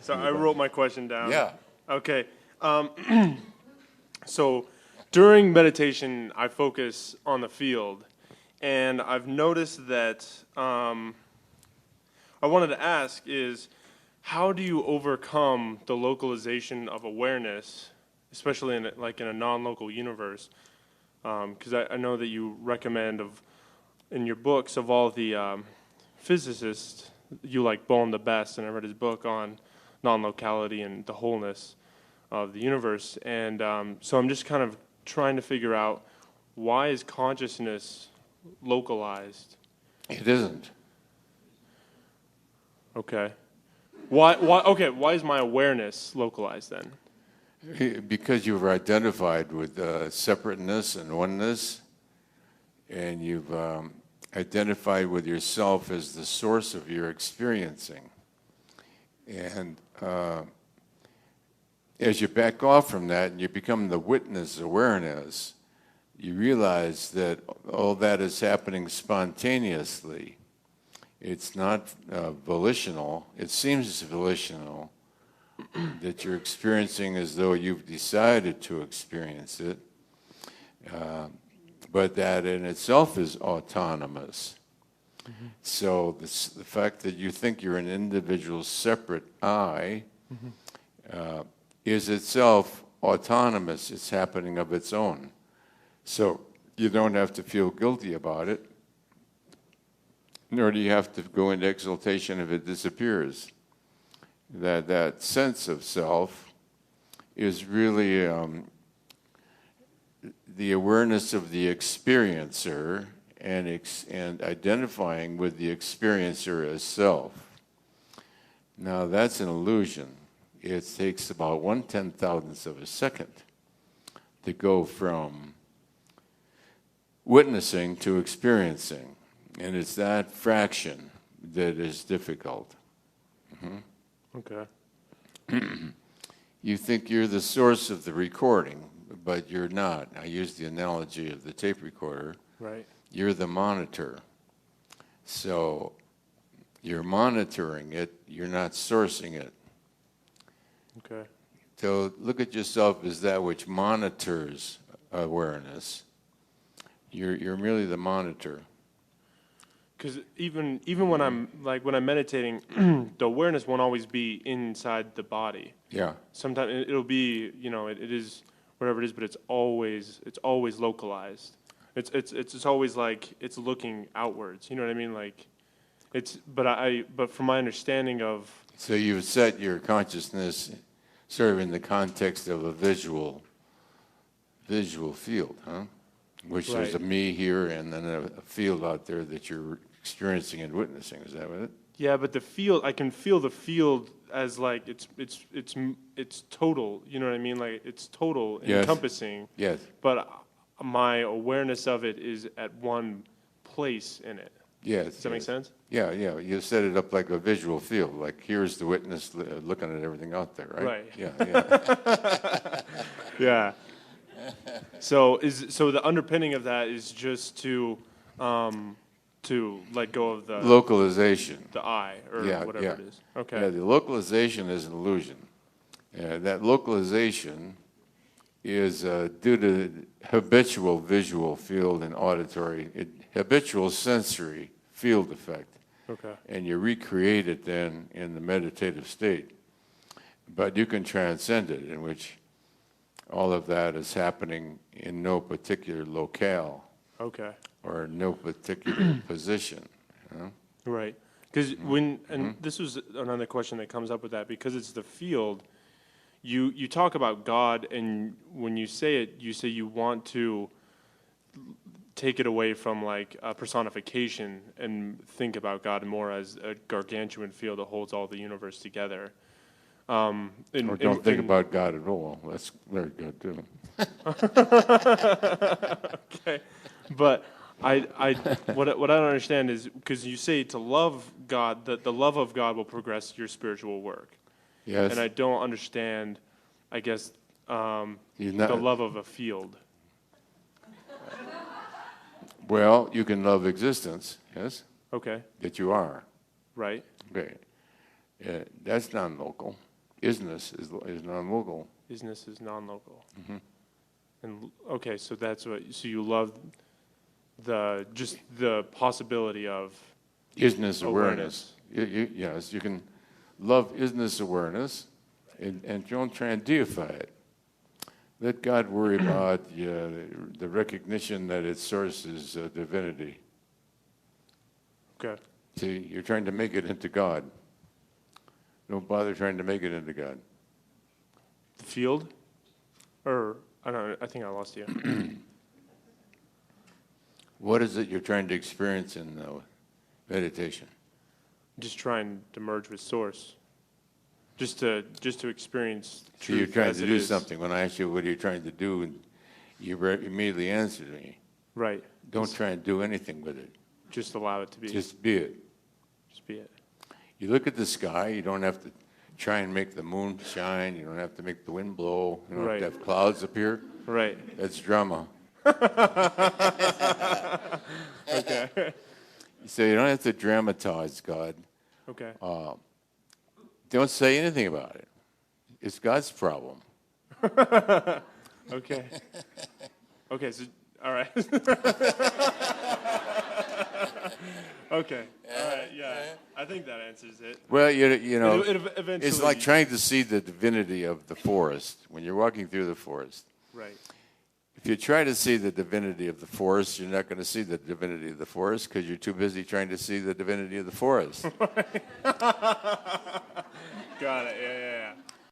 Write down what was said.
So I wrote my question down. Yeah. Okay. So during meditation, I focus on the field, and I've noticed that I wanted to ask is, how do you overcome the localization of awareness, especially in a non-local universe? Because I know that you recommend in your books of all the physicists, you like Bohm the best, and I read his book on non-locality and the wholeness of the universe. And so I'm just kind of trying to figure out, why is consciousness localized? It isn't. Okay. Why is my awareness localized then? Because you've identified with separateness and oneness, and you've identified with yourself as the source of your experiencing. And as you back off from that and you become the witness awareness, you realize that all that is happening spontaneously. It's not volitional. It seems volitional, that you're experiencing as though you've decided to experience it, but that in itself is autonomous. Mm-hmm. So the fact that you think you're an individual separate I is itself autonomous. It's happening of its own. So you don't have to feel guilty about it, nor do you have to go into exaltation if it disappears. That sense of self is really the awareness of the experiencer and identifying with the experiencer as self. Now that's an illusion. It takes about 1/10,000th of a second to go from witnessing to experiencing, and it's that fraction that is difficult. Mm-hmm. Okay. You think you're the source of the recording, but you're not. I use the analogy of the tape recorder. Right. You're the monitor. So you're monitoring it, you're not sourcing it. Okay. So look at yourself as that which monitors awareness. You're merely the monitor. Because even when I'm meditating, the awareness won't always be inside the body. Yeah. Sometimes it'll be, it is whatever it is, but it's always localized. It's always like it's looking outwards. You know what I mean? Like but from my understanding of. So you've set your consciousness sort of in the context of a visual field, huh? Which Right. There's a me here and then a field out there that you're experiencing and witnessing. Is that what it? Yeah, but the field, I can feel the field as like it's total. You know what I mean? Like it's total, Yes. encompassing. Yes. But my awareness of it is at one place in it. Yes. Does that make sense? Yeah. You set it up like a visual field. Like here's the witness looking at everything out there, right? Right. Yeah. Yeah. So the underpinning of that is just to let go of the Localization. the I or whatever it is. Okay. Yeah, the localization is an illusion. That localization is due to habitual visual field and auditory, habitual sensory field effect. Okay. And you recreate it then in the meditative state. But you can transcend it, in which all of that is happening in no particular locale. Okay. Or no particular position. Right. Because this was another question that comes up with that, because it's the field. You talk about God, and when you say it, you say you want to take it away from like a personification and think about God more as a gargantuan field that holds all the universe together. Or don't think about God at all. That's very good too. Okay, but what I don't understand is, because you say to love God, that the love of God will progress your spiritual work. Yes. And I don't understand, I guess, the love of a field. Well, you can love existence, yes? Okay. That you are. Right. Okay. That's non-local. Isness is non-local. Isness is non-local. And okay, so that's what. So you love just the possibility of Isness awareness. Yes, you can love isness awareness, and don't try and deify it. Let God worry about the recognition that its source is divinity. Okay. See, you're trying to make it into God. Don't bother trying to make it into God. The field, or I don't know. I think I lost you. What is it you're trying to experience in meditation? Just trying to merge with source. Just to experience So truth. you're trying as to it do is. something. When I ask you what are you trying to do, and you immediately answer me. Right. Don't try and do anything with it. Just allow it to be. Just be it. Just be it. You look at the sky. You don't have to try and make the moon shine. You don't have to make the wind blow. You don't Right. have to have clouds appear. Right. That's drama. Okay. So you don't have to dramatize God. Okay. Don't say anything about it. It's God's problem. Okay. Okay. So all right. Okay. All right. Yeah. I think that answers it. Well, you know, It eventually. it's like trying to see the divinity of the forest when you're walking through the forest. Right. If you try to see the divinity of the forest, you're not going to see the divinity of the forest because you're too busy trying to see the divinity of the forest. Got it. Yeah.